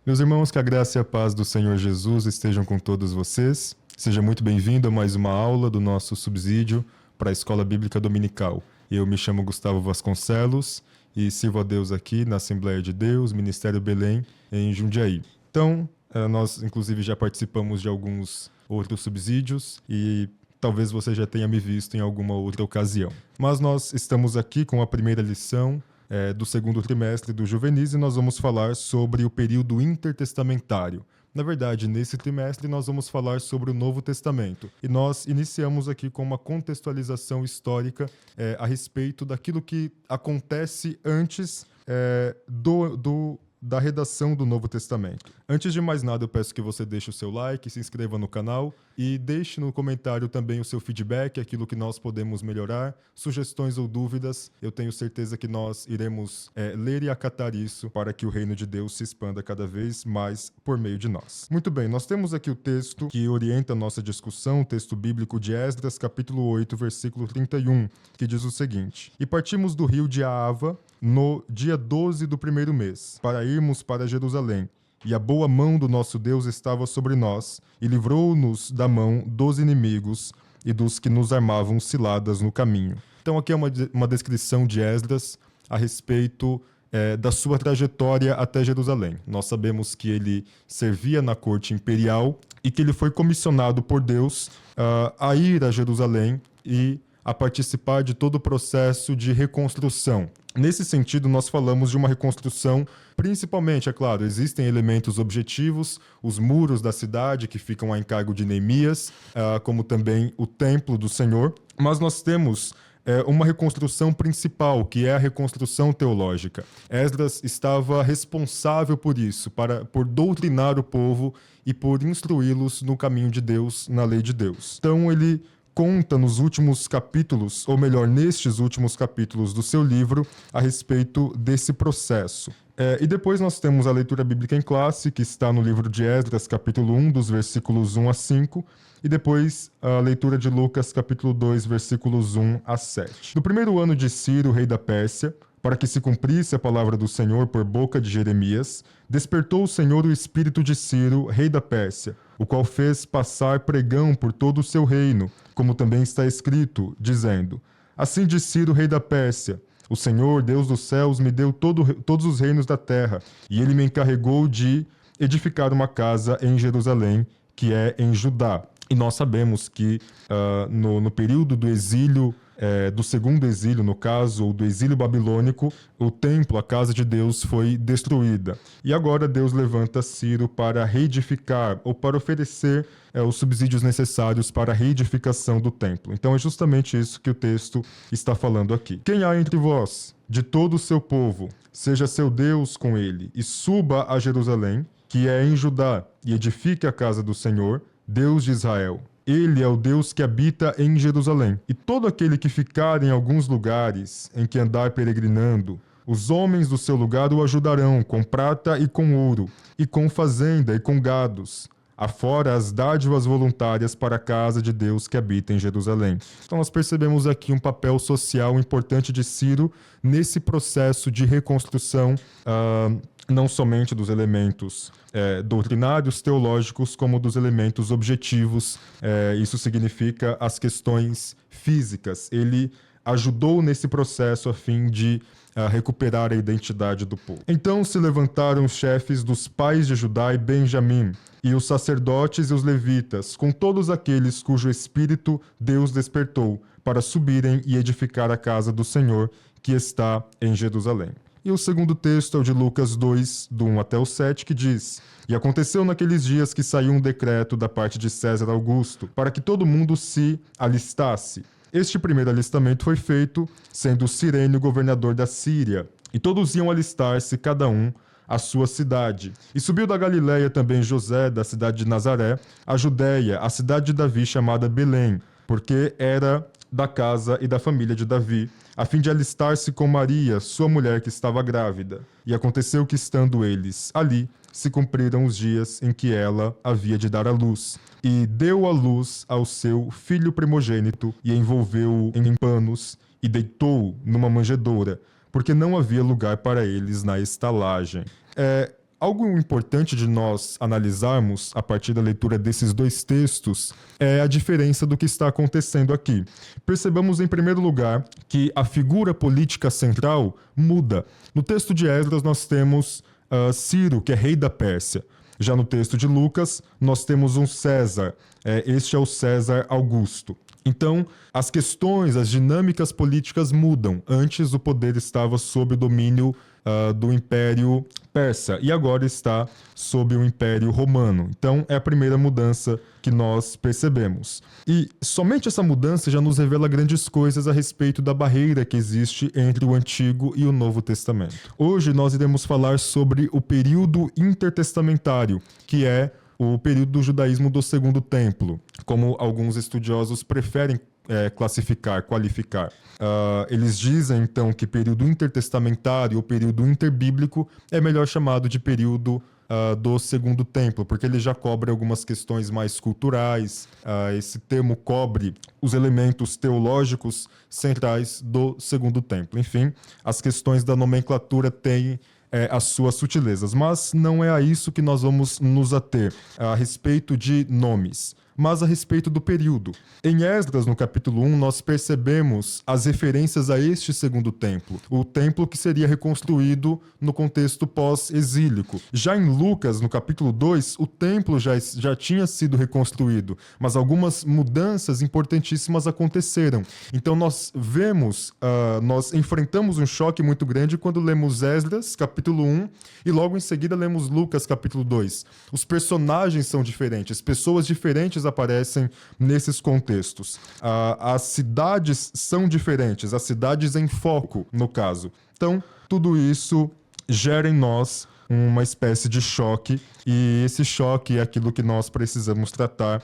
Meus irmãos, que a graça e a paz do Senhor Jesus estejam com todos vocês. Seja muito bem-vindo a mais uma aula do nosso subsídio para a Escola Bíblica Dominical. Eu me chamo Gustavo Vasconcelos e sirvo a Deus aqui na Assembleia de Deus, Ministério Belém, em Jundiaí. Então, nós inclusive já participamos de alguns outros subsídios e talvez você já tenha me visto em alguma outra ocasião. Mas nós estamos aqui com a primeira lição do segundo trimestre do Juvenis e nós vamos falar sobre o período intertestamentário. Na verdade, nesse trimestre nós vamos falar sobre o Novo Testamento. E nós iniciamos aqui com uma contextualização histórica a respeito daquilo que acontece antes da redação do Novo Testamento. Antes de mais nada, eu peço que você deixe o seu like, se inscreva no canal e deixe no comentário também o seu feedback, aquilo que nós podemos melhorar, sugestões ou dúvidas. Eu tenho certeza que nós iremos ler e acatar isso para que o reino de Deus se expanda cada vez mais por meio de nós. Muito bem, nós temos aqui o texto que orienta a nossa discussão, o texto bíblico de Esdras, capítulo 8, versículo 31, que diz o seguinte: E partimos do rio de Aava no dia 12 do primeiro mês, para irmos para Jerusalém. E a boa mão do nosso Deus estava sobre nós, e livrou-nos da mão dos inimigos e dos que nos armavam ciladas no caminho. Então aqui é uma descrição de Esdras a respeito da sua trajetória até Jerusalém. Nós sabemos que ele servia na corte imperial e que ele foi comissionado por Deus a ir a Jerusalém e a participar de todo o processo de reconstrução. Nesse sentido, nós falamos de uma reconstrução, principalmente, é claro, existem elementos objetivos, os muros da cidade que ficam a encargo de Neemias, como também o templo do Senhor, mas nós temos uma reconstrução principal, que é a reconstrução teológica. Esdras estava responsável por isso, por doutrinar o povo e por instruí-los no caminho de Deus, na lei de Deus. Então ele conta nos últimos capítulos, ou melhor, nestes últimos capítulos do seu livro, a respeito desse processo. E depois nós temos a leitura bíblica em classe, que está no livro de Esdras, capítulo 1, dos versículos 1 a 5, e depois a leitura de Lucas, capítulo 2, versículos 1 a 7. No primeiro ano de Ciro, rei da Pérsia, para que se cumprisse a palavra do Senhor por boca de Jeremias, despertou o Senhor o espírito de Ciro, rei da Pérsia, o qual fez passar pregão por todo o seu reino, como também está escrito, dizendo: Assim diz Ciro, rei da Pérsia: O Senhor, Deus dos céus, me deu todos os reinos da terra, e ele me encarregou de edificar uma casa em Jerusalém, que é em Judá. E nós sabemos que no período do exílio, do segundo exílio, no caso, ou do exílio babilônico, o templo, a casa de Deus, foi destruída. E agora Deus levanta Ciro para reedificar, ou para oferecer os subsídios necessários para a reedificação do templo. Então é justamente isso que o texto está falando aqui. Quem há entre vós, de todo o seu povo, seja seu Deus com ele, e suba a Jerusalém, que é em Judá, e edifique a casa do Senhor, Deus de Israel. Ele é o Deus que habita em Jerusalém. E todo aquele que ficar em alguns lugares em que andar peregrinando, os homens do seu lugar o ajudarão com prata e com ouro, e com fazenda e com gados, afora as dádivas voluntárias para a casa de Deus que habita em Jerusalém. Então nós percebemos aqui um papel social importante de Ciro nesse processo de reconstrução, não somente dos elementos doutrinários, teológicos, como dos elementos objetivos. Isso significa as questões físicas. Ele ajudou nesse processo a fim de recuperar a identidade do povo. Então se levantaram os chefes dos pais de Judá e Benjamim, e os sacerdotes e os levitas, com todos aqueles cujo espírito Deus despertou, para subirem e edificar a casa do Senhor, que está em Jerusalém. E o segundo texto é o de Lucas 2, do 1 até o 7, que diz: E aconteceu naqueles dias que saiu um decreto da parte de César Augusto, para que todo mundo se alistasse. Este primeiro alistamento foi feito, sendo Cirene governador da Síria, e todos iam alistar-se, cada um à sua cidade. E subiu da Galiléia também José, da cidade de Nazaré, a Judéia, a cidade de Davi, chamada Belém, porque era da casa e da família de Davi, a fim de alistar-se com Maria, sua mulher que estava grávida. E aconteceu que, estando eles ali, se cumpriram os dias em que ela havia de dar à luz. E deu à luz ao seu filho primogênito, e envolveu-o em panos, e deitou-o numa manjedoura, porque não havia lugar para eles na estalagem. algo importante de nós analisarmos a partir da leitura desses dois textos é a diferença do que está acontecendo aqui. Percebamos, em primeiro lugar, que a figura política central muda. No texto de Esdras, nós temos Ciro, que é rei da Pérsia. Já no texto de Lucas, nós temos um César. Este é o César Augusto. Então, as questões, as dinâmicas políticas mudam. Antes, o poder estava sob o domínio do Império Persa e agora está sob o Império Romano. Então, é a primeira mudança que nós percebemos. E somente essa mudança já nos revela grandes coisas a respeito da barreira que existe entre o Antigo e o Novo Testamento. Hoje, nós iremos falar sobre o período intertestamentário, que é o período do judaísmo do Segundo Templo, como alguns estudiosos preferem qualificar. Eles dizem, então, que período intertestamentário ou período interbíblico é melhor chamado de período do Segundo Templo, porque ele já cobre algumas questões mais culturais. Esse termo cobre os elementos teológicos centrais do Segundo Templo. Enfim, as questões da nomenclatura têm as suas sutilezas, mas não é a isso que nós vamos nos ater a respeito de nomes, mas a respeito do período. Em Esdras, no capítulo 1, nós percebemos as referências a este segundo templo, o templo que seria reconstruído no contexto pós-exílico. Já em Lucas, no capítulo 2, o templo já tinha sido reconstruído, mas algumas mudanças importantíssimas aconteceram. Então nós nós enfrentamos um choque muito grande quando lemos Esdras, capítulo 1, e logo em seguida lemos Lucas, capítulo 2. Os personagens são diferentes, pessoas diferentes aparecem nesses contextos. As cidades são diferentes, as cidades em foco, no caso. Então, tudo isso gera em nós uma espécie de choque, e esse choque é aquilo que nós precisamos tratar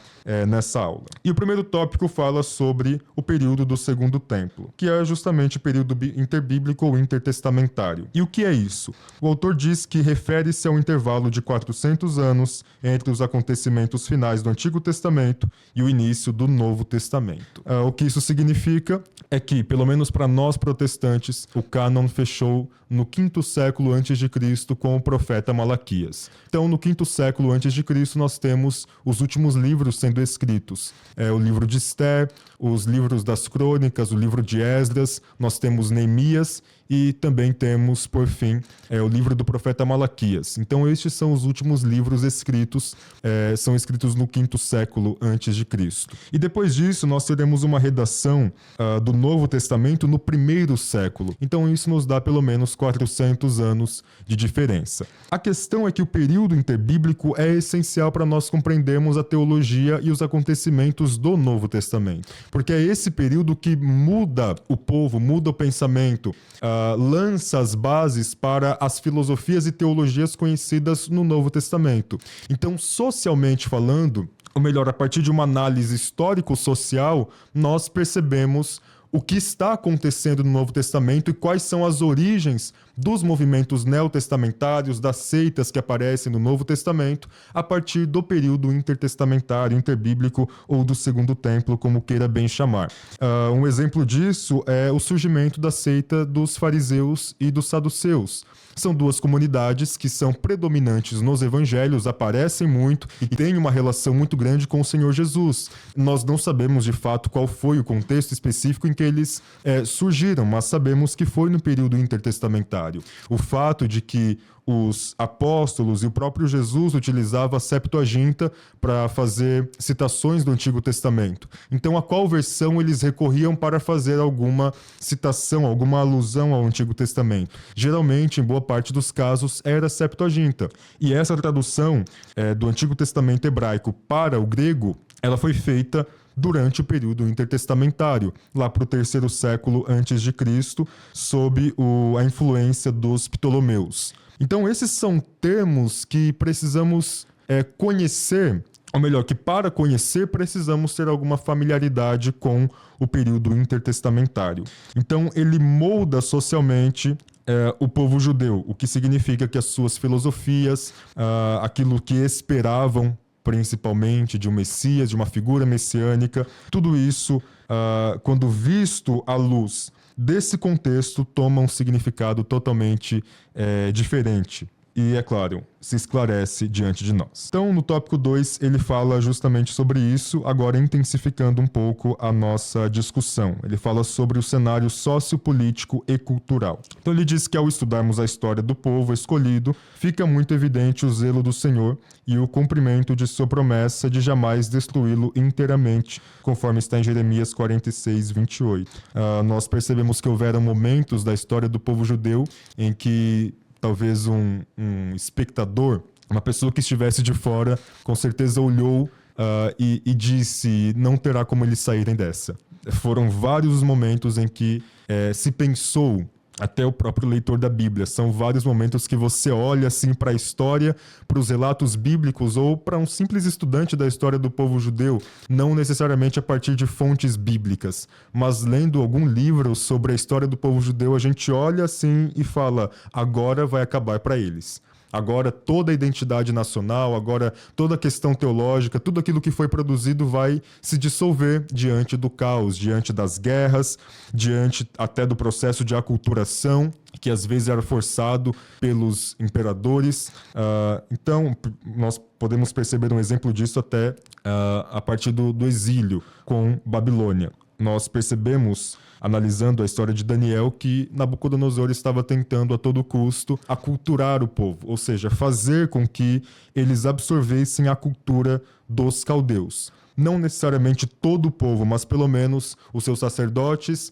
nessa aula. E o primeiro tópico fala sobre o período do Segundo Templo, que é justamente o período interbíblico ou intertestamentário. E o que é isso? O autor diz que refere-se ao intervalo de 400 anos entre os acontecimentos finais do Antigo Testamento e o início do Novo Testamento. O que isso significa é que, pelo menos para nós protestantes, o cânon fechou no 5º século antes de Cristo com o profeta Malaquias. Então, no 5º século antes de Cristo, nós temos os últimos livros sendo escritos. O livro de Esther, os livros das Crônicas, o livro de Esdras, nós temos Neemias e também temos, por fim, o livro do profeta Malaquias. Então, estes são os últimos livros escritos, são escritos no 5º século antes de Cristo. E depois disso, nós teremos uma redação do Novo Testamento no 1º século. Então, isso nos dá pelo menos 400 anos de diferença. A questão é que o período interbíblico é essencial para nós compreendermos a teologia e os acontecimentos do Novo Testamento, porque é esse período que muda o povo, muda o pensamento, lança as bases para as filosofias e teologias conhecidas no Novo Testamento. Então, socialmente falando, ou melhor, a partir de uma análise histórico-social, nós percebemos o que está acontecendo no Novo Testamento e quais são as origens dos movimentos neotestamentários, das seitas que aparecem no Novo Testamento, a partir do período intertestamentário, interbíblico ou do Segundo Templo, como queira bem chamar. Um exemplo disso é o surgimento da seita dos fariseus e dos saduceus. São duas comunidades que são predominantes nos evangelhos, aparecem muito e têm uma relação muito grande com o Senhor Jesus. Nós não sabemos de fato qual foi o contexto específico em que eles surgiram, mas sabemos que foi no período intertestamentário. O fato de que os apóstolos e o próprio Jesus utilizavam a Septuaginta para fazer citações do Antigo Testamento. Então, a qual versão eles recorriam para fazer alguma citação, alguma alusão ao Antigo Testamento? Geralmente, em boa parte dos casos, era a Septuaginta. E essa tradução do Antigo Testamento hebraico para o grego, ela foi feita durante o período intertestamentário, lá para o 3º século antes de Cristo, sob a influência dos Ptolomeus. Então, esses são termos que precisamos conhecer, ou melhor, que para conhecer precisamos ter alguma familiaridade com o período intertestamentário. Então, ele molda socialmente o povo judeu, o que significa que as suas filosofias, aquilo que esperavam principalmente de um Messias, de uma figura messiânica, tudo isso, quando visto à luz desse contexto, toma um significado totalmente diferente. e, é claro, se esclarece diante de nós. Então, no tópico 2, ele fala justamente sobre isso, agora intensificando um pouco a nossa discussão. Ele fala sobre o cenário sociopolítico e cultural. Então, ele diz que ao estudarmos a história do povo escolhido, fica muito evidente o zelo do Senhor e o cumprimento de sua promessa de jamais destruí-lo inteiramente, conforme está em Jeremias 46, 28. Nós percebemos que houveram momentos da história do povo judeu em que talvez um espectador, uma pessoa que estivesse de fora, com certeza olhou e disse, não terá como eles saírem dessa. Foram vários os momentos em que se pensou, até o próprio leitor da Bíblia, são vários momentos que você olha assim para a história, para os relatos bíblicos ou para um simples estudante da história do povo judeu, não necessariamente a partir de fontes bíblicas, mas lendo algum livro sobre a história do povo judeu, a gente olha assim e fala, agora vai acabar para eles. Agora toda a identidade nacional, agora toda a questão teológica, tudo aquilo que foi produzido vai se dissolver diante do caos, diante das guerras, diante até do processo de aculturação, que às vezes era forçado pelos imperadores. Então, nós podemos perceber um exemplo disso até a partir do exílio com Babilônia. Nós percebemos, analisando a história de Daniel, que Nabucodonosor estava tentando a todo custo aculturar o povo, ou seja, fazer com que eles absorvessem a cultura dos caldeus. Não necessariamente todo o povo, mas pelo menos os seus sacerdotes,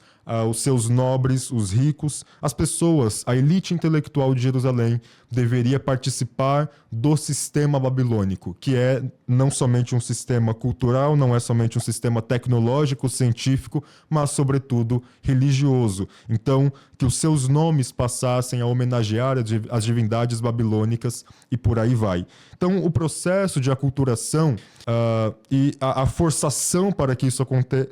os seus nobres, os ricos, as pessoas, a elite intelectual de Jerusalém deveria participar do sistema babilônico, que é não somente um sistema cultural, não é somente um sistema tecnológico, científico, mas, sobretudo, religioso. Então, que os seus nomes passassem a homenagear as divindades babilônicas e por aí vai. Então, o processo de aculturação e a forçação para que isso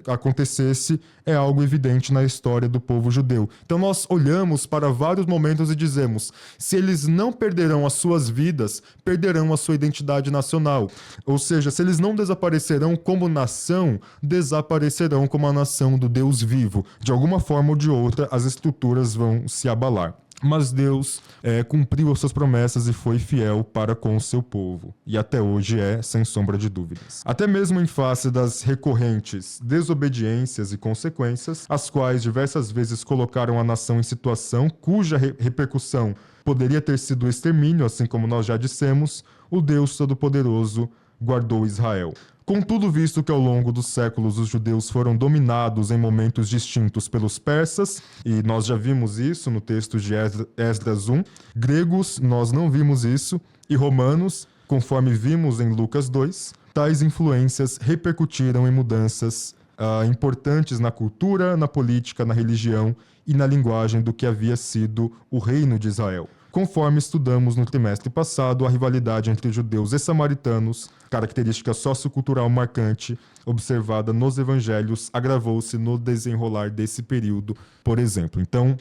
acontecesse é algo evidente na história do povo judeu. Então, nós olhamos para vários momentos e dizemos, se eles não perderão as suas vidas, perderão a sua identidade nacional. Ou seja, se eles não desaparecerão como nação, desaparecerão como a nação do Deus vivo. De alguma forma ou de outra, as estruturas vão se abalar. Mas Deus cumpriu as suas promessas e foi fiel para com o seu povo. E até hoje é, sem sombra de dúvidas. Até mesmo em face das recorrentes desobediências e consequências, as quais diversas vezes colocaram a nação em situação cuja repercussão poderia ter sido o extermínio, assim como nós já dissemos, o Deus Todo-Poderoso guardou Israel. Contudo, visto que ao longo dos séculos os judeus foram dominados em momentos distintos pelos persas, e nós já vimos isso no texto de Esdras 1, gregos, nós não vimos isso, e romanos, conforme vimos em Lucas 2, tais influências repercutiram em mudanças importantes na cultura, na política, na religião e na linguagem do que havia sido o reino de Israel. Conforme estudamos no trimestre passado, a rivalidade entre judeus e samaritanos, característica sociocultural marcante observada nos evangelhos, agravou-se no desenrolar desse período, por exemplo. Então,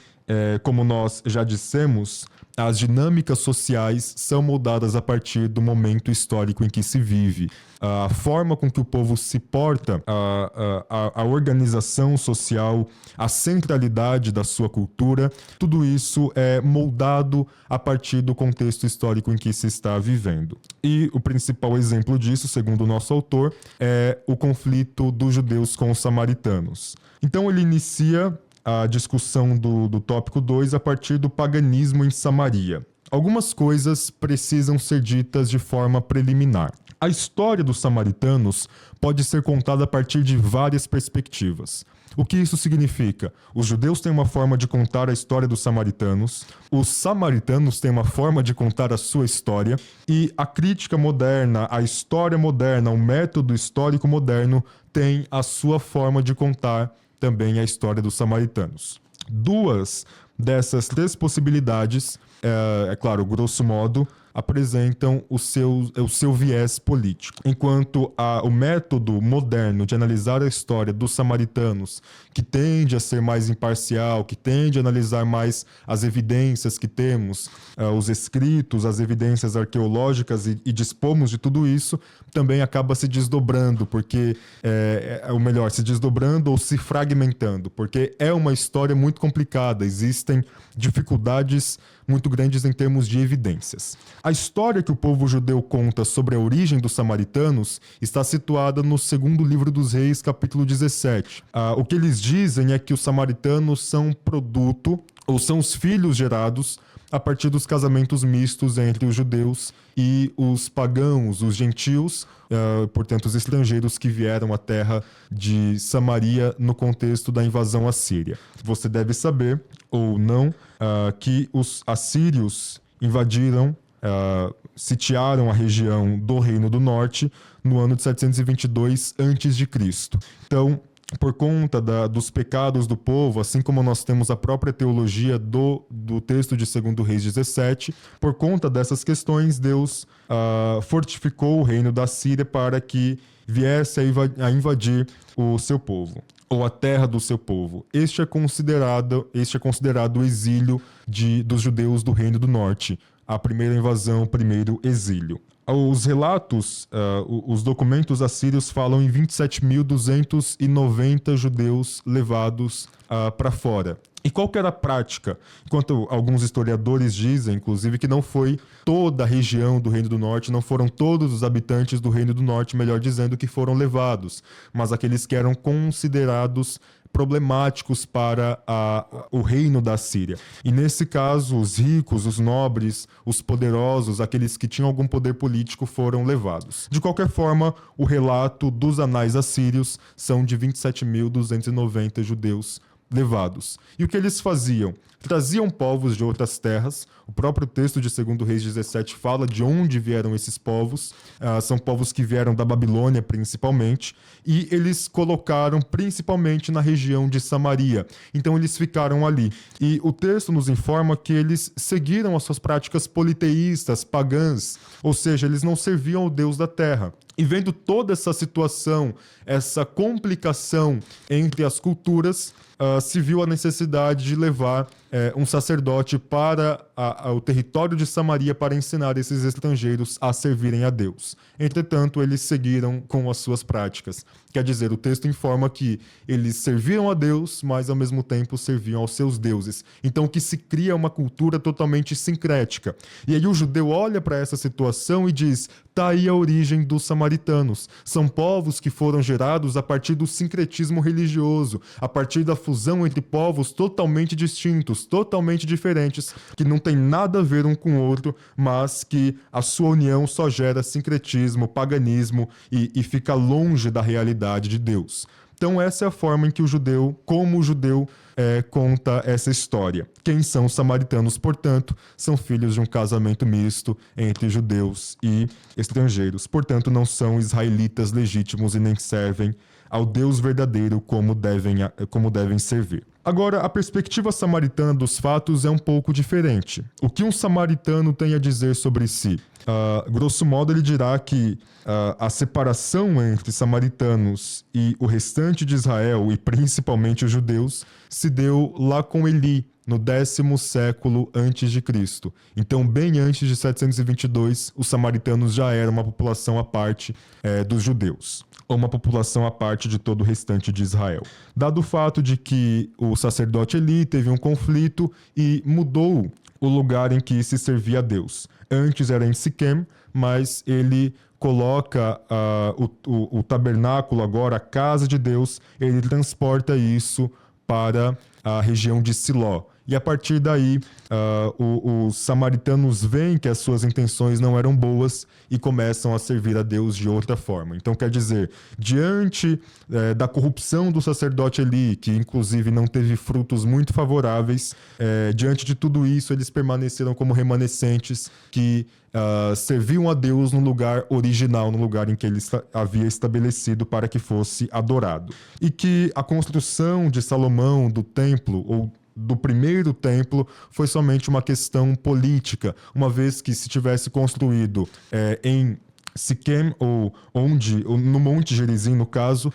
como nós já dissemos, as dinâmicas sociais são moldadas a partir do momento histórico em que se vive. A forma com que o povo se porta, a organização social, a centralidade da sua cultura, tudo isso é moldado a partir do contexto histórico em que se está vivendo. E o principal exemplo disso, segundo o nosso autor, é o conflito dos judeus com os samaritanos. Então ele inicia a discussão do tópico 2 a partir do paganismo em Samaria. Algumas coisas precisam ser ditas de forma preliminar. A história dos samaritanos pode ser contada a partir de várias perspectivas. O que isso significa? Os judeus têm uma forma de contar a história dos samaritanos, os samaritanos têm uma forma de contar a sua história, e a crítica moderna, a história moderna, o método histórico moderno tem a sua forma de contar também a história dos samaritanos. Duas dessas três possibilidades, é claro, grosso modo, apresentam o seu viés político. Enquanto o método moderno de analisar a história dos samaritanos, que tende a ser mais imparcial, que tende a analisar mais as evidências que temos, os escritos, as evidências arqueológicas e dispomos de tudo isso, também acaba se desdobrando, porque, ou melhor, se desdobrando ou se fragmentando, porque é uma história muito complicada, existem dificuldades muito grandes em termos de evidências. A história que o povo judeu conta sobre a origem dos samaritanos está situada no segundo livro dos Reis, capítulo 17. O que eles dizem é que os samaritanos são produto, ou são os filhos gerados a partir dos casamentos mistos entre os judeus e os pagãos, os gentios, portanto os estrangeiros que vieram à terra de Samaria no contexto da invasão assíria. Você deve saber, ou não, que os assírios invadiram, sitiaram a região do Reino do Norte no ano de 722 a.C. Então, por conta dos pecados do povo, assim como nós temos a própria teologia do texto de 2 Reis 17, por conta dessas questões, Deus fortificou o reino da Síria para que viesse a invadir o seu povo, ou a terra do seu povo. Este é considerado o exílio dos judeus do Reino do Norte, a primeira invasão, o primeiro exílio. Os relatos, os documentos assírios falam em 27.290 judeus levados para fora. E qual que era a prática? Enquanto alguns historiadores dizem, inclusive, que não foi toda a região do Reino do Norte, não foram todos os habitantes do Reino do Norte, melhor dizendo, que foram levados, mas aqueles que eram considerados problemáticos para o reino da Síria. E nesse caso, os ricos, os nobres, os poderosos, aqueles que tinham algum poder político foram levados. De qualquer forma, o relato dos anais assírios são de 27.290 judeus levados. E o que eles faziam? Traziam povos de outras terras. O próprio texto de 2 Reis 17 fala de onde vieram esses povos. São povos que vieram da Babilônia, principalmente. E eles colocaram principalmente na região de Samaria. Então eles ficaram ali. E o texto nos informa que eles seguiram as suas práticas politeístas, pagãs. Ou seja, eles não serviam ao Deus da terra. E vendo toda essa situação, essa complicação entre as culturas, se viu a necessidade de levar um sacerdote para o território de Samaria para ensinar esses estrangeiros a servirem a Deus. Entretanto, eles seguiram com as suas práticas. Quer dizer, o texto informa que eles serviam a Deus, mas ao mesmo tempo serviam aos seus deuses. Então, que se cria uma cultura totalmente sincrética. E aí o judeu olha para essa situação e diz: tá aí a origem dos samaritanos. São povos que foram gerados a partir do sincretismo religioso, a partir da fusão entre povos totalmente distintos, totalmente diferentes, que não tem nada a ver um com o outro, mas que a sua união só gera sincretismo, paganismo e fica longe da realidade de Deus. Então essa é a forma em que o judeu, conta essa história. Quem são os samaritanos, portanto, são filhos de um casamento misto entre judeus e estrangeiros. Portanto, não são israelitas legítimos e nem servem ao Deus verdadeiro como devem servir. Agora, a perspectiva samaritana dos fatos é um pouco diferente. O que um samaritano tem a dizer sobre si? Grosso modo, ele dirá que a separação entre samaritanos e o restante de Israel, e principalmente os judeus, se deu lá com Eli, no 10º século antes de Cristo. Então, bem antes de 722, os samaritanos já eram uma população à parte dos judeus, ou uma população à parte de todo o restante de Israel. Dado o fato de que o sacerdote Eli teve um conflito e mudou o lugar em que se servia a Deus. Antes era em Siquém, mas ele coloca o tabernáculo agora, a casa de Deus, ele transporta isso para a região de Siló. E a partir daí, os samaritanos veem que as suas intenções não eram boas e começam a servir a Deus de outra forma. Então, quer dizer, diante da corrupção do sacerdote Eli, que inclusive não teve frutos muito favoráveis, diante de tudo isso, eles permaneceram como remanescentes que serviam a Deus no lugar original, no lugar em que ele havia estabelecido para que fosse adorado. E que a construção de Salomão do templo, ou do primeiro templo, foi somente uma questão política, uma vez que se tivesse construído em Siquém, ou no Monte Gerizim, no caso,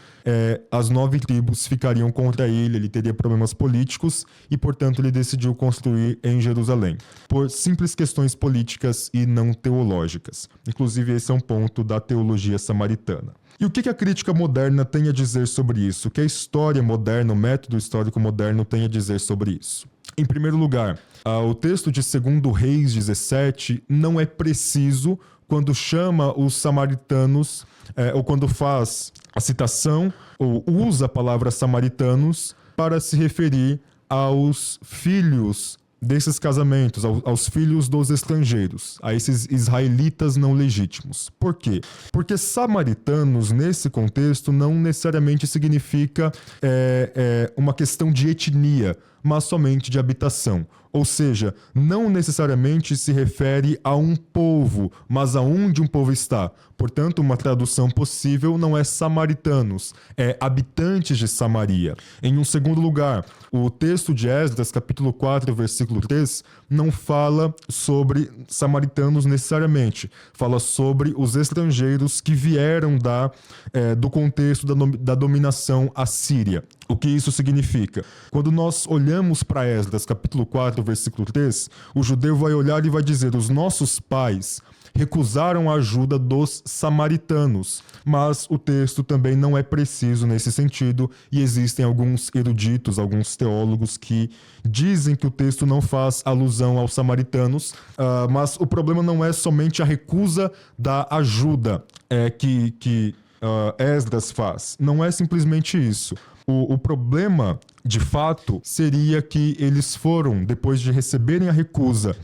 as 9 tribos ficariam contra ele teria problemas políticos e, portanto, ele decidiu construir em Jerusalém, por simples questões políticas e não teológicas. Inclusive, esse é um ponto da teologia samaritana. E o que a crítica moderna tem a dizer sobre isso? O que a história moderna, o método histórico moderno tem a dizer sobre isso? Em primeiro lugar, O texto de 2 Reis 17 não é preciso quando chama os samaritanos, ou quando faz a citação, ou usa a palavra samaritanos para se referir aos filhos desses casamentos, aos filhos dos estrangeiros, a esses israelitas não legítimos. Por quê? Porque samaritanos, nesse contexto, não necessariamente significa uma questão de etnia, mas somente de habitação. Ou seja, não necessariamente se refere a um povo, mas aonde um povo está. Portanto, uma tradução possível não é samaritanos, é habitantes de Samaria. Em um segundo lugar, o texto de Esdras, capítulo 4, versículo 3, não fala sobre samaritanos necessariamente. Fala sobre os estrangeiros que vieram do contexto da dominação assíria. O que isso significa? Quando nós olhamos para Esdras, capítulo 4, versículo 3, o judeu vai olhar e vai dizer: os nossos pais recusaram a ajuda dos samaritanos. Mas o texto também não é preciso nesse sentido e existem alguns eruditos, alguns teólogos que dizem que o texto não faz alusão aos samaritanos, mas o problema não é somente a recusa da ajuda que Esdras faz. Não é simplesmente isso. O problema, de fato, seria que eles foram, depois de receberem a recusa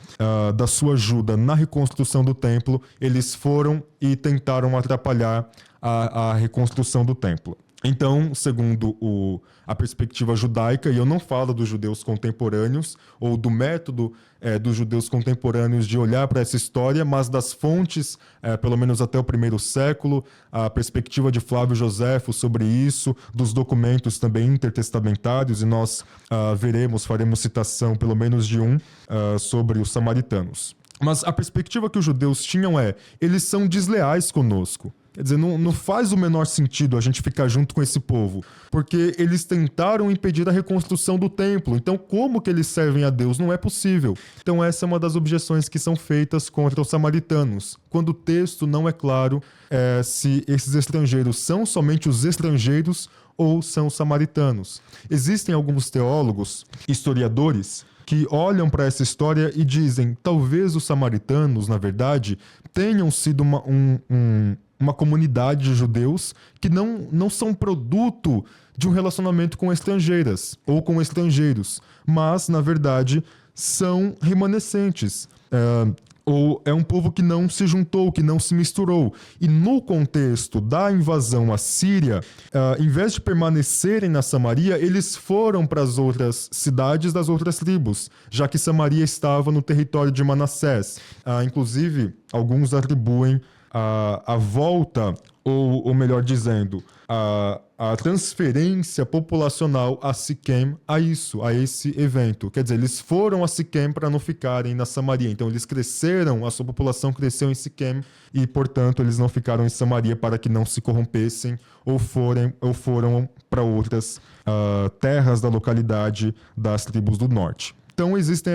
da sua ajuda na reconstrução do templo, eles foram e tentaram atrapalhar a reconstrução do templo. Então, segundo a perspectiva judaica, e eu não falo dos judeus contemporâneos ou do método dos judeus contemporâneos de olhar para essa história, mas das fontes, pelo menos até o primeiro século, a perspectiva de Flávio Joséfo sobre isso, dos documentos também intertestamentários, e nós faremos citação pelo menos de um sobre os samaritanos. Mas a perspectiva que os judeus tinham eles são desleais conosco. Quer dizer, não faz o menor sentido a gente ficar junto com esse povo, porque eles tentaram impedir a reconstrução do templo. Então, como que eles servem a Deus? Não é possível. Então, essa é uma das objeções que são feitas contra os samaritanos, quando o texto não é claro se esses estrangeiros são somente os estrangeiros ou são os samaritanos. Existem alguns teólogos, historiadores, que olham para essa história e dizem: talvez os samaritanos, na verdade, tenham sido uma comunidade de judeus que não são produto de um relacionamento com estrangeiras ou com estrangeiros, mas, na verdade, são remanescentes. Ou é um povo que não se juntou, que não se misturou. E no contexto da invasão assíria, em vez de permanecerem na Samaria, eles foram para as outras cidades das outras tribos, já que Samaria estava no território de Manassés. Inclusive, alguns atribuem a volta, ou melhor dizendo, a transferência populacional a Siquém a esse evento. Quer dizer, eles foram a Siquém para não ficarem na Samaria. Então, eles cresceram, a sua população cresceu em Siquém e, portanto, eles não ficaram em Samaria para que não se corrompessem ou foram para outras terras da localidade das tribos do norte. Então, existe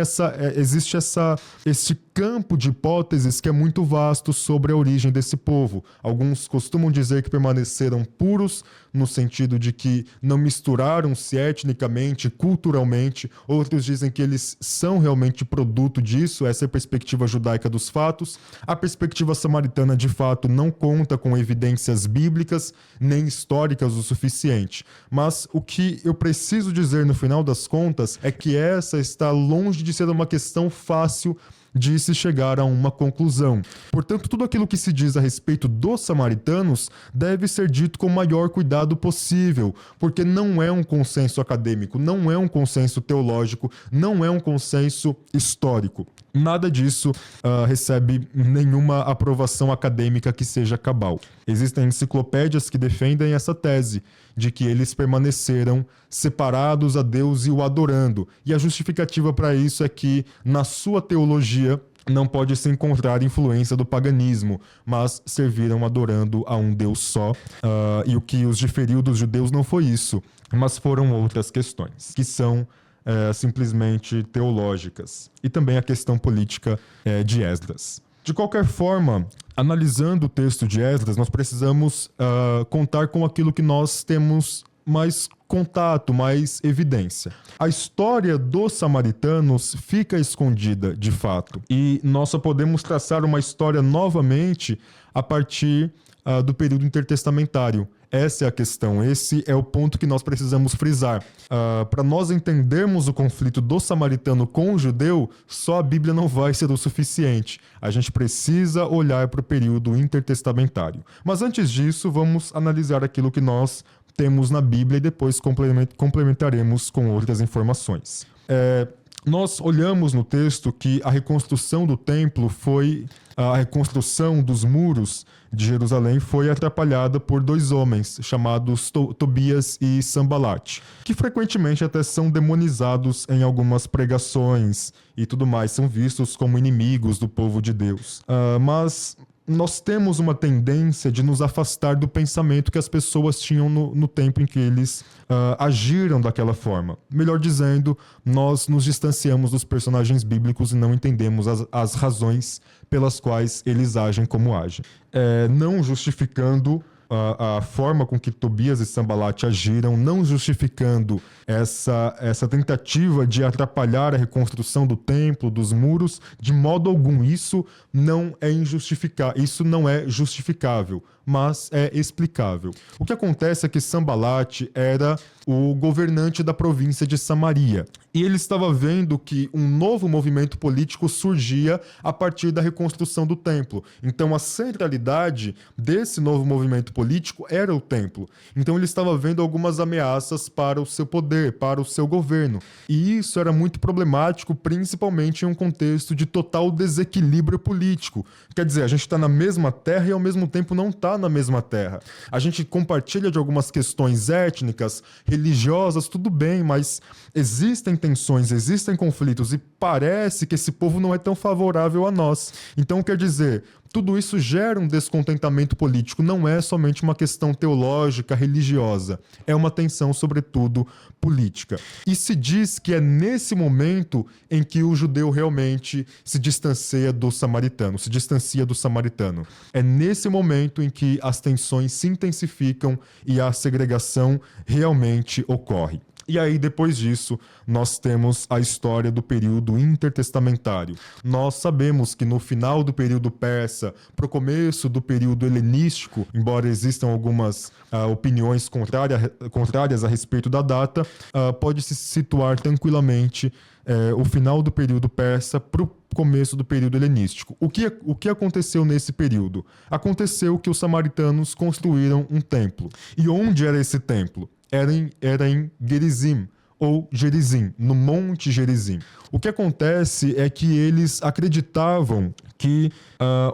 esse campo de hipóteses que é muito vasto sobre a origem desse povo. Alguns costumam dizer que permaneceram puros, no sentido de que não misturaram-se etnicamente, culturalmente. Outros dizem que eles são realmente produto disso. Essa é a perspectiva judaica dos fatos. A perspectiva samaritana, de fato, não conta com evidências bíblicas nem históricas o suficiente. Mas o que eu preciso dizer no final das contas é que essa está longe de ser uma questão fácil de se chegar a uma conclusão. Portanto, tudo aquilo que se diz a respeito dos samaritanos deve ser dito com o maior cuidado possível, porque não é um consenso acadêmico, não é um consenso teológico, não é um consenso histórico. Nada disso recebe nenhuma aprovação acadêmica que seja cabal. Existem enciclopédias que defendem essa tese de que eles permaneceram separados a Deus e o adorando. E a justificativa para isso é que, na sua teologia, não pode se encontrar influência do paganismo, mas serviram adorando a um Deus só. E o que os diferiu dos judeus não foi isso, mas foram outras questões, que são simplesmente teológicas. E também a questão política de Esdras. De qualquer forma, analisando o texto de Esdras, nós precisamos contar com aquilo que nós temos mais contato, mais evidência. A história dos samaritanos fica escondida, de fato, e nós só podemos traçar uma história novamente a partir do período intertestamentário. Essa é a questão, esse é o ponto que nós precisamos frisar. Para nós entendermos o conflito do samaritano com o judeu, só a Bíblia não vai ser o suficiente. A gente precisa olhar para o período intertestamentário. Mas antes disso, vamos analisar aquilo que nós temos na Bíblia e depois complementaremos com outras informações. Nós olhamos no texto que a reconstrução do templo a reconstrução dos muros de Jerusalém foi atrapalhada por dois homens chamados Tobias e Sanbalat, que frequentemente até são demonizados em algumas pregações e tudo mais, são vistos como inimigos do povo de Deus. Mas nós temos uma tendência de nos afastar do pensamento que as pessoas tinham no tempo em que eles agiram daquela forma. Melhor dizendo, nós nos distanciamos dos personagens bíblicos e não entendemos as razões pelas quais eles agem como agem. Não justificando a forma com que Tobias e Sanbalat agiram, não justificando essa tentativa de atrapalhar a reconstrução do templo, dos muros, de modo algum. Isso não é justificável, mas é explicável. O que acontece é que Sanbalat era o governante da província de Samaria, e ele estava vendo que um novo movimento político surgia a partir da reconstrução do templo. Então a centralidade desse novo movimento político era o templo. Então ele estava vendo algumas ameaças para o seu poder, para o seu governo. E isso era muito problemático, principalmente em um contexto de total desequilíbrio político. Quer dizer, a gente está na mesma terra e ao mesmo tempo não está na mesma terra. A gente compartilha de algumas questões étnicas, religiosas, tudo bem, mas existem tensões, existem conflitos e parece que esse povo não é tão favorável a nós. Então, quer dizer, tudo isso gera um descontentamento político, não é somente uma questão teológica, religiosa, é uma tensão, sobretudo, política. E se diz que é nesse momento em que o judeu realmente se distancia do samaritano. É nesse momento em que as tensões se intensificam e a segregação realmente ocorre. E aí, depois disso, nós temos a história do período intertestamentário. Nós sabemos que no final do período persa, para o começo do período helenístico, embora existam algumas opiniões contrárias a respeito da data, pode-se situar tranquilamente o final do período persa para o começo do período helenístico. O que aconteceu nesse período? Aconteceu que os samaritanos construíram um templo. E onde era esse templo? Era em Gerizim, ou Gerizim, no Monte Gerizim. O que acontece é que eles acreditavam que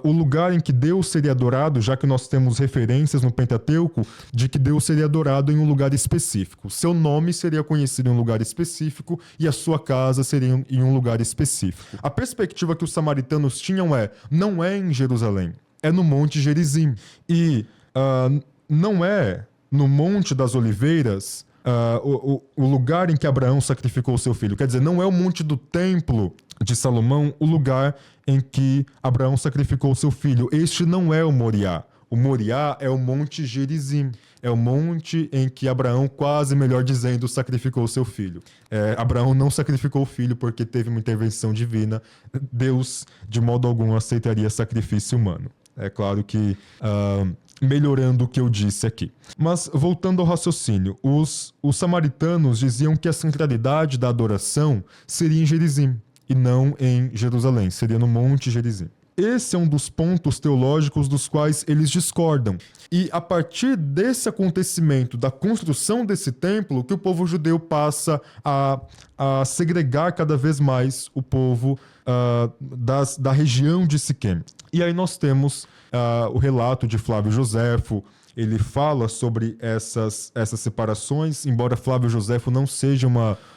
o lugar em que Deus seria adorado, já que nós temos referências no Pentateuco de que Deus seria adorado em um lugar específico. Seu nome seria conhecido em um lugar específico e a sua casa seria em um lugar específico. A perspectiva que os samaritanos tinham não é em Jerusalém, é no Monte Gerizim. E não é no Monte das Oliveiras, o lugar em que Abraão sacrificou o seu filho. Quer dizer, não é o Monte do Templo de Salomão o lugar em que Abraão sacrificou o seu filho. Este não é o Moriá. O Moriá é o Monte Gerizim. É o monte em que Abraão, quase melhor dizendo, sacrificou o seu filho. Abraão não sacrificou o filho porque teve uma intervenção divina. Deus, de modo algum, aceitaria sacrifício humano. É claro que melhorando o que eu disse aqui. Mas, voltando ao raciocínio, os samaritanos diziam que a centralidade da adoração seria em Gerizim, e não em Jerusalém, seria no Monte Gerizim. Esse é um dos pontos teológicos dos quais eles discordam. E a partir desse acontecimento, da construção desse templo, que o povo judeu passa a segregar cada vez mais o povo da região de Siquém. E aí nós temos o relato de Flávio Joséfo. Ele fala sobre essas separações, embora Flávio Joséfo não seja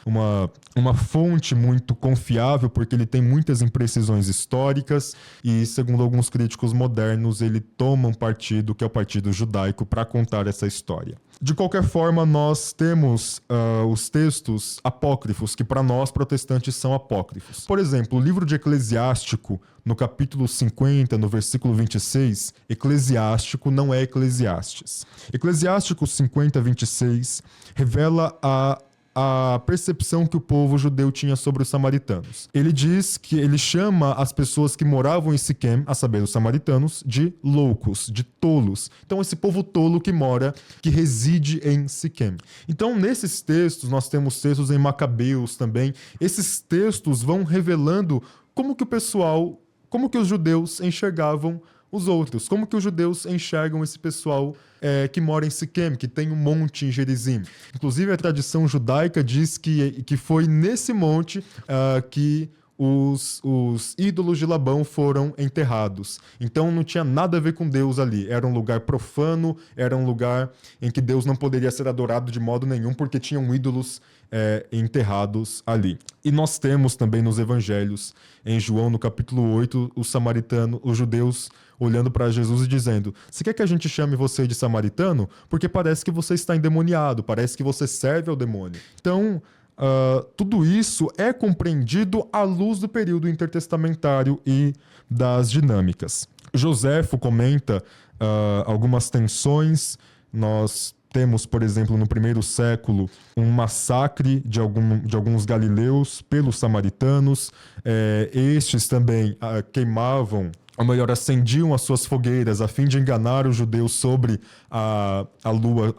uma fonte muito confiável, porque ele tem muitas imprecisões históricas e, segundo alguns críticos modernos, ele toma um partido, que é o Partido Judaico, para contar essa história. De qualquer forma, nós temos os textos apócrifos, que para nós protestantes são apócrifos. Por exemplo, o livro de Eclesiástico, no capítulo 50, no versículo 26, Eclesiástico não é Eclesiastes. Eclesiástico 50, 26 revela a percepção que o povo judeu tinha sobre os samaritanos. Ele diz que ele chama as pessoas que moravam em Siquém, a saber, os samaritanos, de loucos, de tolos. Então, esse povo tolo que reside em Siquém. Então, nesses textos, nós temos textos em Macabeus também. Esses textos vão revelando como que os judeus enxergavam os outros, como que os judeus enxergam esse pessoal que mora em Siquém, que tem um monte em Gerizim. Inclusive, a tradição judaica diz que foi nesse monte que os ídolos de Labão foram enterrados. Então não tinha nada a ver com Deus ali. Era um lugar profano, era um lugar em que Deus não poderia ser adorado de modo nenhum, porque tinham ídolos enterrados ali. E nós temos também nos evangelhos, em João, no capítulo 8, os judeus olhando para Jesus e dizendo: você quer que a gente chame você de samaritano? Porque parece que você está endemoniado, parece que você serve ao demônio. Então, tudo isso é compreendido à luz do período intertestamentário e das dinâmicas. Joséfo comenta algumas tensões. Nós temos, por exemplo, no primeiro século, um massacre de alguns galileus pelos samaritanos. Estes também queimavam, ou melhor, acendiam as suas fogueiras a fim de enganar os judeus sobre a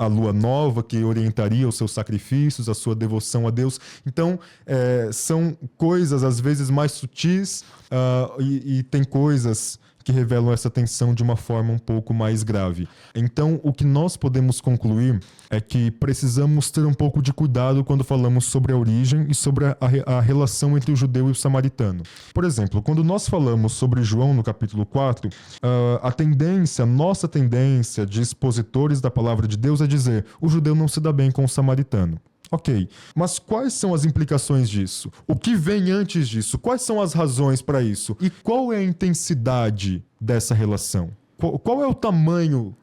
lua nova, que orientaria os seus sacrifícios, a sua devoção a Deus. Então, são coisas, às vezes, mais sutis e tem coisas que revelam essa tensão de uma forma um pouco mais grave. Então, o que nós podemos concluir é que precisamos ter um pouco de cuidado quando falamos sobre a origem e sobre a relação entre o judeu e o samaritano. Por exemplo, quando nós falamos sobre João no capítulo 4, nossa tendência de expositores da palavra de Deus é dizer: o judeu não se dá bem com o samaritano. Ok, mas quais são as implicações disso? O que vem antes disso? Quais são as razões para isso? E qual é a intensidade dessa relação? Qual é o tamanho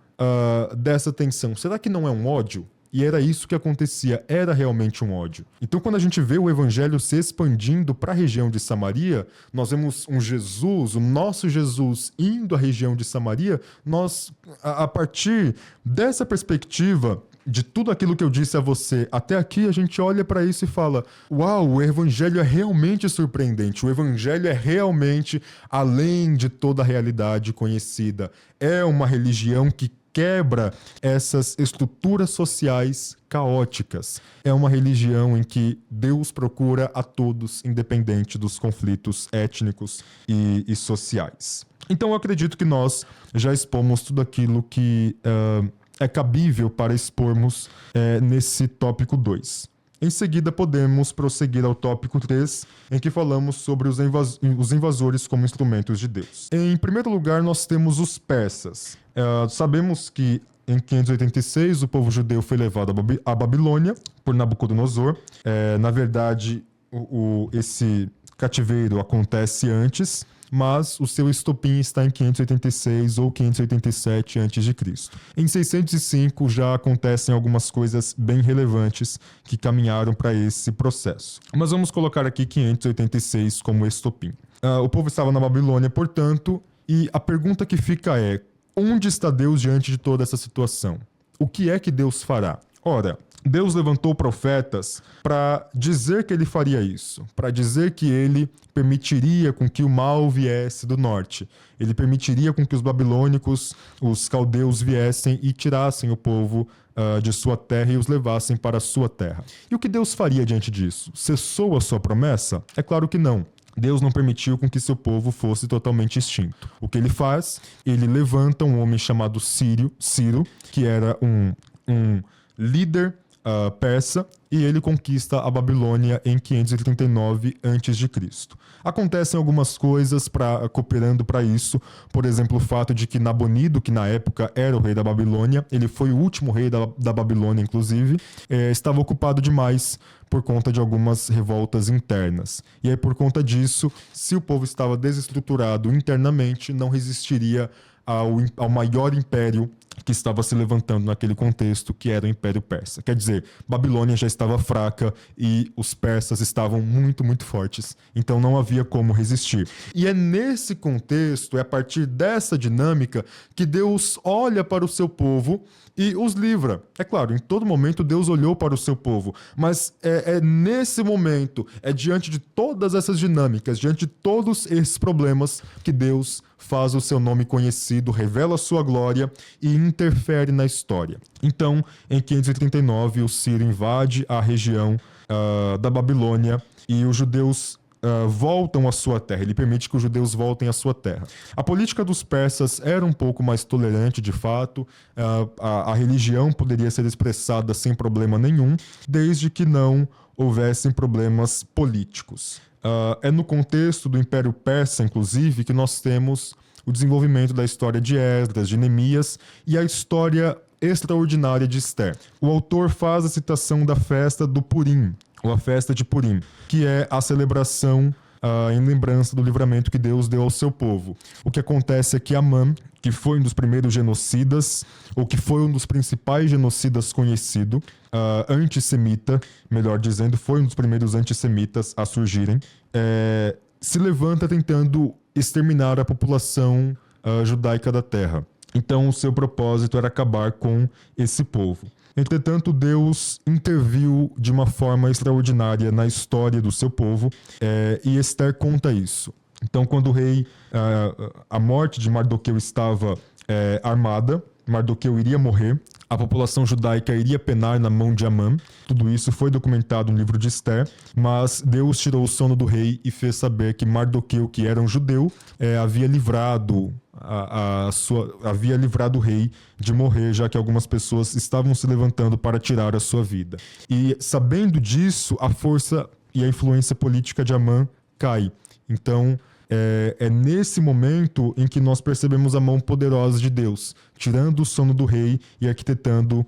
dessa tensão? Será que não é um ódio? E era isso que acontecia, era realmente um ódio. Então, quando a gente vê o evangelho se expandindo para a região de Samaria, nós vemos o nosso Jesus, indo à região de Samaria. Nós, a partir dessa perspectiva, de tudo aquilo que eu disse a você até aqui, a gente olha para isso e fala: uau, o evangelho é realmente surpreendente, o evangelho é realmente além de toda a realidade conhecida. É uma religião que quebra essas estruturas sociais caóticas. É uma religião em que Deus procura a todos, independente dos conflitos étnicos e sociais. Então eu acredito que nós já expomos tudo aquilo que é cabível para expormos nesse tópico 2. Em seguida, podemos prosseguir ao tópico 3, em que falamos sobre os invasores como instrumentos de Deus. Em primeiro lugar, nós temos os persas. Sabemos que em 586 o povo judeu foi levado à Babilônia por Nabucodonosor. Na verdade, esse cativeiro acontece antes, mas o seu estopim está em 586 ou 587 a.C. Em 605 já acontecem algumas coisas bem relevantes que caminharam para esse processo. Mas vamos colocar aqui 586 como estopim. O povo estava na Babilônia, portanto, e a pergunta que fica é: onde está Deus diante de toda essa situação? O que é que Deus fará? Ora, Deus levantou profetas para dizer que ele faria isso, para dizer que ele permitiria com que o mal viesse do norte. Ele permitiria com que os babilônicos, os caldeus viessem e tirassem o povo de sua terra e os levassem para a sua terra. E o que Deus faria diante disso? Cessou a sua promessa? É claro que não. Deus não permitiu com que seu povo fosse totalmente extinto. O que ele faz? Ele levanta um homem chamado Ciro, que era um líder persa, e ele conquista a Babilônia em 539 a.C. Acontecem algumas coisas cooperando para isso, por exemplo, o fato de que Nabonido, que na época era o rei da Babilônia, ele foi o último rei da Babilônia, inclusive, estava ocupado demais por conta de algumas revoltas internas. E aí, por conta disso, se o povo estava desestruturado internamente, não resistiria ao maior império que estava se levantando naquele contexto, que era o Império Persa. Quer dizer, Babilônia já estava fraca e os persas estavam muito, muito fortes. Então não havia como resistir. E é nesse contexto, é a partir dessa dinâmica, que Deus olha para o seu povo e os livra. É claro, em todo momento Deus olhou para o seu povo, mas é nesse momento, é diante de todas essas dinâmicas, diante de todos esses problemas, que Deus faz o seu nome conhecido, revela a sua glória e interfere na história. Então, em 539, o Ciro invade a região da Babilônia e os judeus voltam à sua terra. Ele permite que os judeus voltem à sua terra. A política dos persas era um pouco mais tolerante, de fato. A religião poderia ser expressada sem problema nenhum, desde que não houvessem problemas políticos. É no contexto do Império Persa, inclusive, que nós temos o desenvolvimento da história de Esdras, de Neemias e a história extraordinária de Esther. O autor faz a citação da festa do Purim, ou a festa de Purim, que é a celebração em lembrança do livramento que Deus deu ao seu povo. O que acontece é que Amã, que foi um dos primeiros genocidas, ou que foi um dos principais genocidas conhecido, antissemita, melhor dizendo, foi um dos primeiros antissemitas a surgirem, se levanta tentando exterminar a população judaica da terra. Então, o seu propósito era acabar com esse povo. Entretanto, Deus interviu de uma forma extraordinária na história do seu povo, e Esther conta isso. Então, quando o rei, a morte de Mardoqueu estava armada, Mardoqueu iria morrer, a população judaica iria penar na mão de Amã. Tudo isso foi documentado no livro de Esther, mas Deus tirou o sono do rei e fez saber que Mardoqueu, que era um judeu, havia livrado o rei de morrer, já que algumas pessoas estavam se levantando para tirar a sua vida. E sabendo disso, a força e a influência política de Amã cai. Então, é nesse momento em que nós percebemos a mão poderosa de Deus, tirando o sono do rei e arquitetando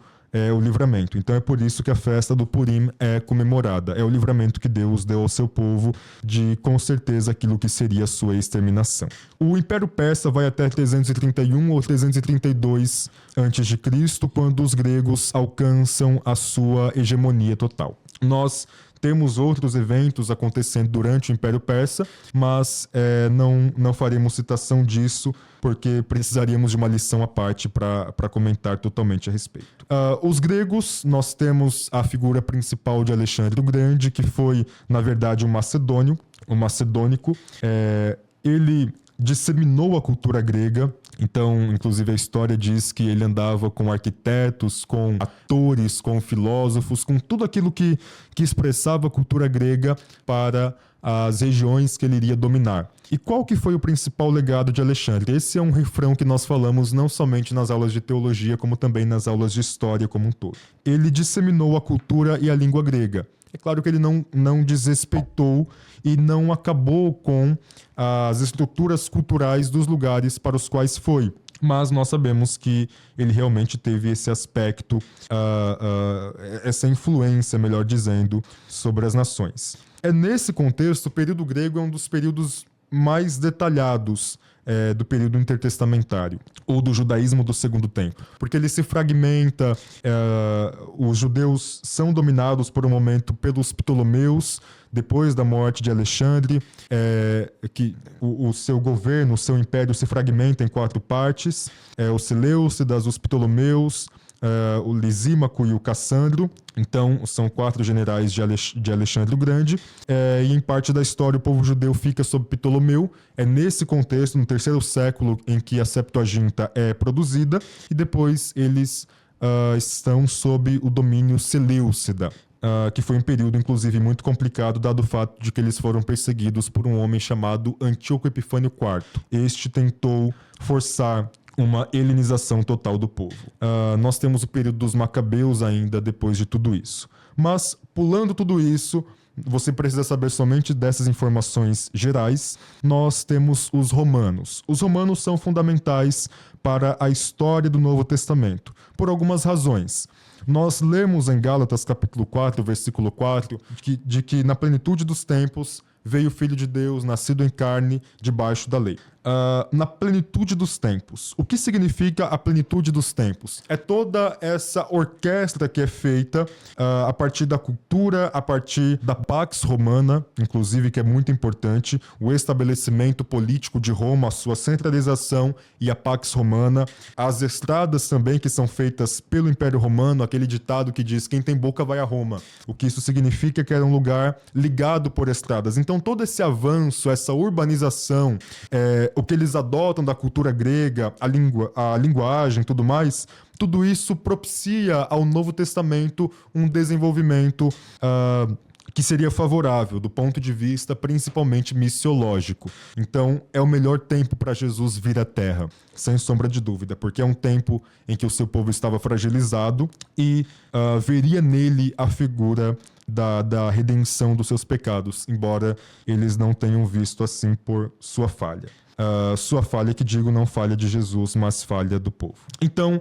o livramento. Então é por isso que a festa do Purim é comemorada. É o livramento que Deus deu ao seu povo de, com certeza, aquilo que seria a sua exterminação. O Império Persa vai até 331 ou 332 a.C., quando os gregos alcançam a sua hegemonia total. Nós temos outros eventos acontecendo durante o Império Persa, mas não faremos citação disso, porque precisaríamos de uma lição à parte para comentar totalmente a respeito. Os gregos, nós temos a figura principal de Alexandre o Grande, que foi, na verdade, um macedônico. Ele disseminou a cultura grega. Então, inclusive, a história diz que ele andava com arquitetos, com atores, com filósofos, com tudo aquilo que expressava a cultura grega para as regiões que ele iria dominar. E qual que foi o principal legado de Alexandre? Esse é um refrão que nós falamos não somente nas aulas de teologia, como também nas aulas de história como um todo. Ele disseminou a cultura e a língua grega. É claro que ele não desrespeitou e não acabou com as estruturas culturais dos lugares para os quais foi. Mas nós sabemos que ele realmente teve esse aspecto, essa influência, melhor dizendo, sobre as nações. É nesse contexto, o período grego é um dos períodos mais detalhados do período intertestamentário, ou do judaísmo do Segundo Templo, porque ele se fragmenta, os judeus são dominados por um momento pelos Ptolomeus, depois da morte de Alexandre, que o seu governo, o seu império se fragmenta em 4 partes, os Seleucidas, os Ptolomeus, o Lisímaco e o Cassandro. Então, são 4 generais de Alexandre o Grande. E em parte da história, o povo judeu fica sob Ptolomeu. É nesse contexto, no 3º século, em que a Septuaginta é produzida. E depois eles estão sob o domínio Seleucida, que foi um período, inclusive, muito complicado, dado o fato de que eles foram perseguidos por um homem chamado Antíoco Epifânio IV. Este tentou forçar uma helenização total do povo. Nós temos o período dos Macabeus ainda depois de tudo isso. Mas, pulando tudo isso, você precisa saber somente dessas informações gerais. Nós temos os romanos. Os romanos são fundamentais para a história do Novo Testamento, por algumas razões. Nós lemos em Gálatas capítulo 4, versículo 4, de que na plenitude dos tempos veio o Filho de Deus, nascido em carne, debaixo da lei. Na plenitude dos tempos. O que significa a plenitude dos tempos? É toda essa orquestra que é feita a partir da cultura, a partir da Pax Romana, inclusive, que é muito importante, o estabelecimento político de Roma, a sua centralização e a Pax Romana, as estradas também que são feitas pelo Império Romano, aquele ditado que diz quem tem boca vai a Roma. O que isso significa é que era um lugar ligado por estradas. Então todo esse avanço, essa urbanização, o que eles adotam da cultura grega, a linguagem e tudo mais, tudo isso propicia ao Novo Testamento um desenvolvimento que seria favorável do ponto de vista principalmente missiológico. Então, é o melhor tempo para Jesus vir à Terra, sem sombra de dúvida, porque é um tempo em que o seu povo estava fragilizado e veria nele a figura da redenção dos seus pecados, embora eles não tenham visto assim por sua falha. Sua falha, que digo, não falha de Jesus, mas falha do povo. Então,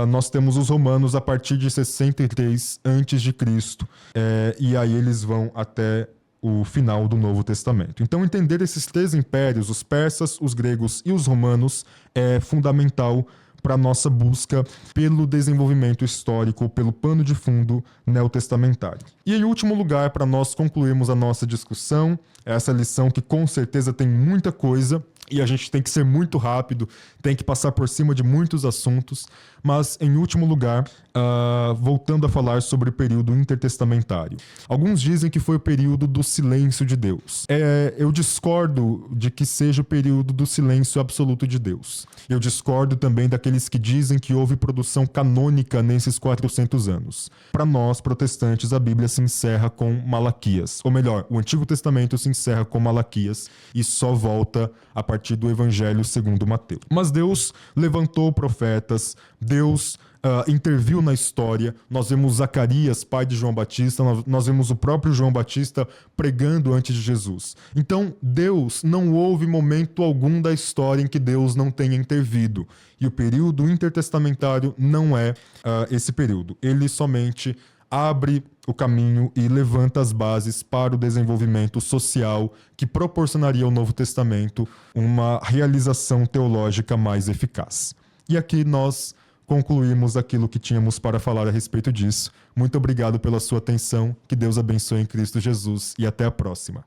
nós temos os romanos a partir de 63 a.C., e aí eles vão até o final do Novo Testamento. Então, entender esses três impérios, os persas, os gregos e os romanos, é fundamental para a nossa busca pelo desenvolvimento histórico, pelo pano de fundo neotestamentário. E em último lugar, para nós concluirmos a nossa discussão, essa lição que com certeza tem muita coisa, e a gente tem que ser muito rápido, tem que passar por cima de muitos assuntos, mas em último lugar, voltando a falar sobre o período intertestamentário. Alguns dizem que foi o período do silêncio de Deus. Eu discordo de que seja o período do silêncio absoluto de Deus. Eu discordo também daqueles que dizem que houve produção canônica nesses 400 anos. Para nós, protestantes, a Bíblia se encerra com Malaquias. Ou melhor, o Antigo Testamento se encerra com Malaquias e só volta a partir do Evangelho segundo Mateus. Mas Deus levantou profetas, Deus interviu na história. Nós vemos Zacarias, pai de João Batista, nós vemos o próprio João Batista pregando antes de Jesus. Então, Deus, não houve momento algum da história em que Deus não tenha intervido. E o período intertestamentário não é esse período. Ele somente abre o caminho e levanta as bases para o desenvolvimento social que proporcionaria ao Novo Testamento uma realização teológica mais eficaz. E aqui nós concluímos aquilo que tínhamos para falar a respeito disso. Muito obrigado pela sua atenção, que Deus abençoe em Cristo Jesus e até a próxima.